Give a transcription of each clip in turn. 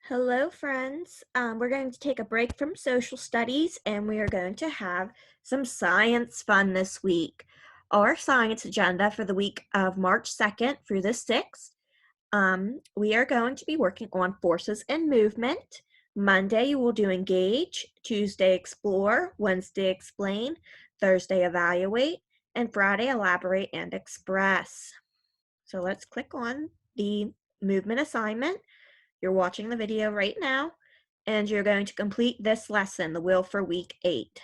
Hello, friends. We're going to take a break from social studies and we are going to have some science fun this week. Our science agenda for the week of March 2nd through the 6th, we are going to be working on forces and movement. Monday, you will do engage, Tuesday, explore, Wednesday, explain, Thursday, evaluate, and Friday, elaborate and express. So let's click on the movement assignment. You're watching the video right now, and you're going to complete this lesson, the wheel for week 8.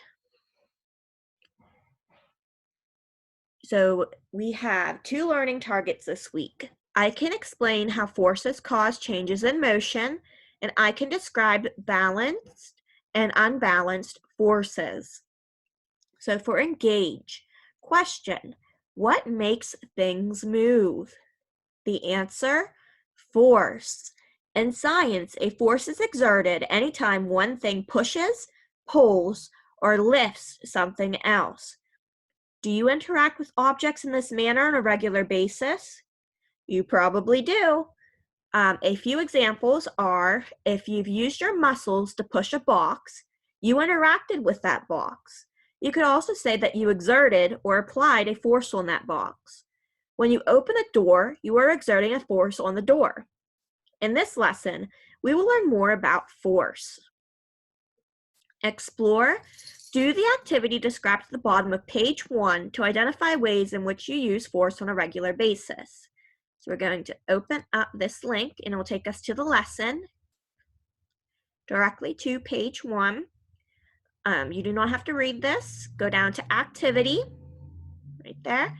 So we have 2 learning targets this week. I can explain how forces cause changes in motion, and I can describe balanced and unbalanced forces. So for engage, question, what makes things move? The answer, force. In science, a force is exerted anytime one thing pushes, pulls, or lifts something else. Do you interact with objects in this manner on a regular basis? You probably do. A few examples are if you've used your muscles to push a box, you interacted with that box. You could also say that you exerted or applied a force on that box. When you open a door, you are exerting a force on the door. In this lesson, we will learn more about force. Explore. Do the activity described at the bottom of page 1 to identify ways in which you use force on a regular basis. So we're going to open up this link and it will take us to the lesson directly to page 1. You do not have to read this. Go down to activity right there.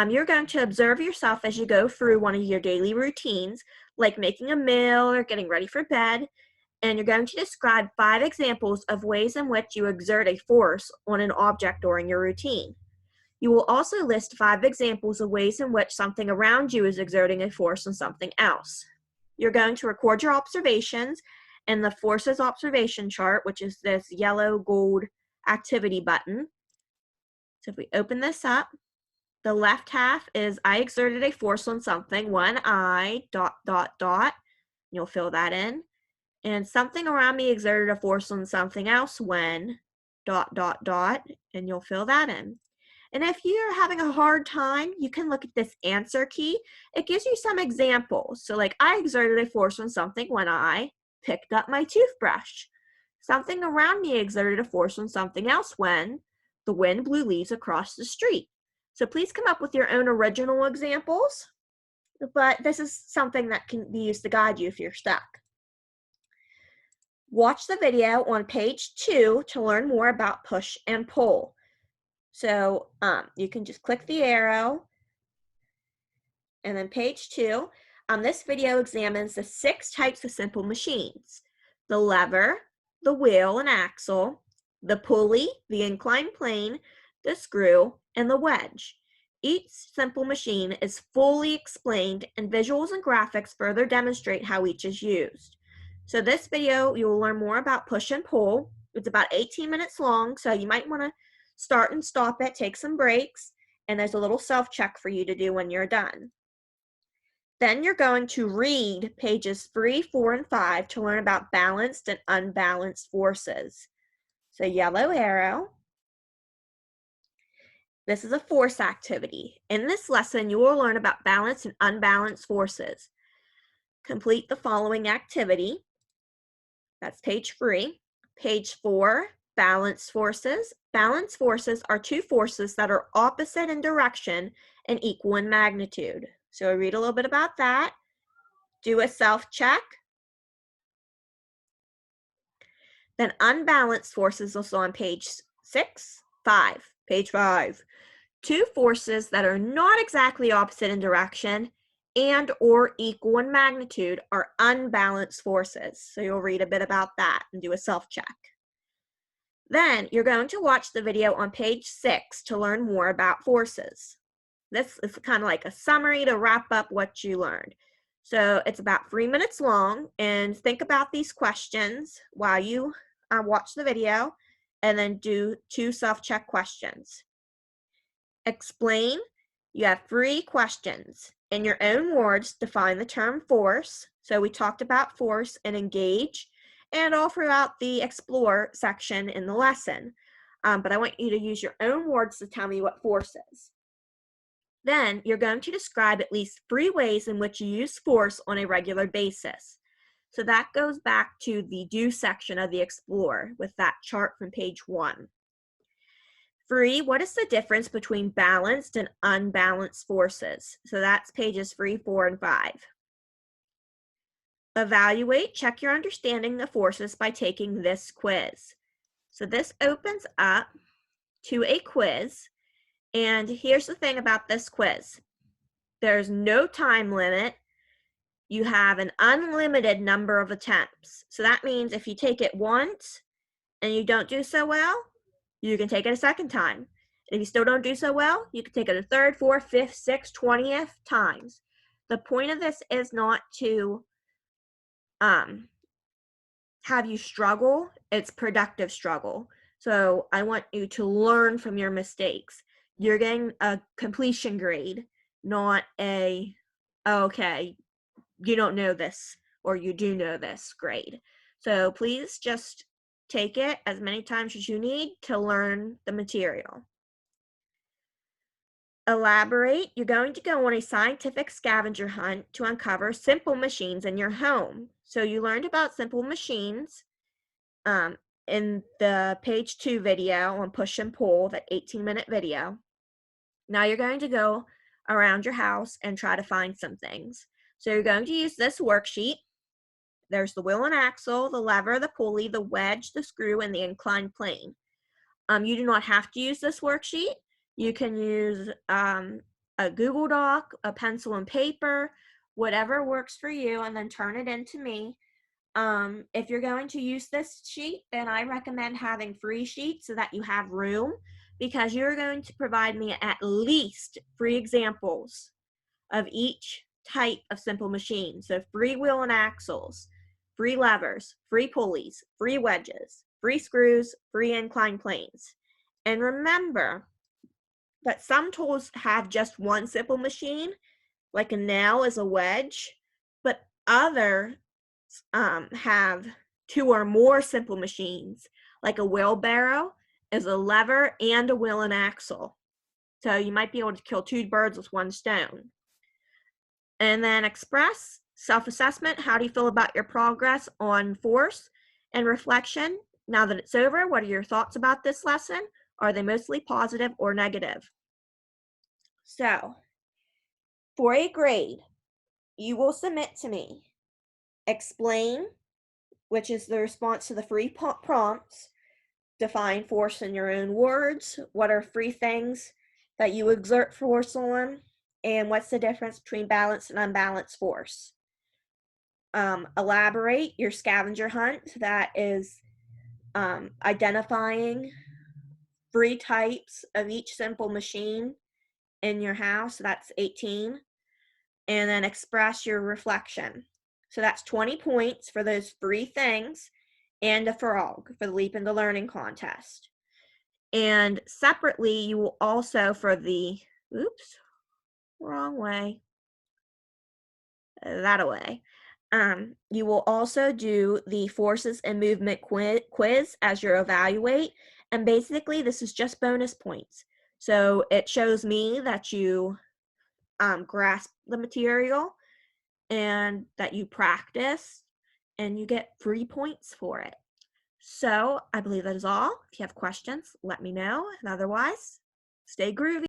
You're going to observe yourself as you go through one of your daily routines, like making a meal or getting ready for bed, and you're going to describe 5 examples of ways in which you exert a force on an object during your routine. You will also list 5 examples of ways in which something around you is exerting a force on something else. You're going to record your observations in the forces observation chart, which is this yellow gold activity button. So if we open this up, the left half is I exerted a force on something when I ... You'll fill that in. And something around me exerted a force on something else when ... And you'll fill that in. And if you're having a hard time, you can look at this answer key. It gives you some examples. So like I exerted a force on something when I picked up my toothbrush. Something around me exerted a force on something else when the wind blew leaves across the street. So please come up with your own original examples, but this is something that can be used to guide you if you're stuck. Watch the video on page 2 to learn more about push and pull. So you can just click the arrow and then page 2. This video examines the 6 types of simple machines: the lever, the wheel and axle, the pulley, the inclined plane, the screw, and the wedge. Each simple machine is fully explained, and visuals and graphics further demonstrate how each is used. So this video, you will learn more about push and pull. It's about 18 minutes long, so you might want to start and stop it, take some breaks, and there's a little self-check for you to do when you're done. Then you're going to read pages 3, 4, and 5 to learn about balanced and unbalanced forces. So yellow arrow. This is a force activity. In this lesson, you will learn about balanced and unbalanced forces. Complete the following activity. That's page 3. Page 4, balanced forces. Balanced forces are 2 forces that are opposite in direction and equal in magnitude. So read a little bit about that. Do a self-check. Then unbalanced forces also on page 5. Page 5. 2 forces that are not exactly opposite in direction and or equal in magnitude are unbalanced forces. So you'll read a bit about that and do a self-check. Then you're going to watch the video on page 6 to learn more about forces. This is kind of like a summary to wrap up what you learned. So it's about 3 minutes long, and think about these questions while you watch the video, and then do 2 self-check questions. Explain. You have 3 questions. In your own words, define the term force. So we talked about force and engage, and all throughout the explore section in the lesson. But I want you to use your own words to tell me what force is. Then you're going to describe at least 3 ways in which you use force on a regular basis. So that goes back to the do section of the Explore with that chart from page 1. 3, what is the difference between balanced and unbalanced forces? So that's pages 3, 4, and 5. Evaluate, check your understanding of forces by taking this quiz. So this opens up to a quiz, and here's the thing about this quiz. There's no time limit. You have an unlimited number of attempts. So that means if you take it once and you don't do so well, you can take it a second time. If you still don't do so well, you can take it a third, fourth, fifth, sixth, 20th times. The point of this is not to have you struggle. It's productive struggle. So I want you to learn from your mistakes. You're getting a completion grade, not a, okay, you don't know this or you do know this grade. So please just take it as many times as you need to learn the material. Elaborate, you're going to go on a scientific scavenger hunt to uncover simple machines in your home. So you learned about simple machines in the page 2 video on push and pull, that 18-minute video. Now you're going to go around your house and try to find some things. So you're going to use this worksheet. There's the wheel and axle, the lever, the pulley, the wedge, the screw, and the inclined plane. You do not have to use this worksheet. You can use a Google Doc, a pencil and paper, whatever works for you, and then turn it into me. If you're going to use this sheet, then I recommend having 3 sheets so that you have room, because you're going to provide me at least 3 examples of each type of simple machine. So 3 wheel and axles, 3 levers, 3 pulleys, 3 wedges, 3 screws, 3 inclined planes. And remember that some tools have just one simple machine, like a nail is a wedge, but others have 2 or more simple machines, like a wheelbarrow is a lever and a wheel and axle. So you might be able to kill 2 birds with 1 stone. And then express, self-assessment, how do you feel about your progress on force, and reflection, now that it's over, what are your thoughts about this lesson? Are they mostly positive or negative? So, for a grade, you will submit to me, explain, which is the response to the 3 prompts, define force in your own words, what are 3 things that you exert force on, and what's the difference between balanced and unbalanced force. Elaborate your scavenger hunt, that is identifying 3 types of each simple machine in your house, that's 18. And then express your reflection. So that's 20 points for those 3 things, and a frog for the Leap into Learning contest. And separately, you will also, for the, oops, wrong way, that away. You will also do the forces and movement quiz as your evaluate. And basically, this is just bonus points. So it shows me that you grasp the material and that you practice, and you get 3 points for it. So I believe that is all. If you have questions, let me know. And otherwise, stay groovy.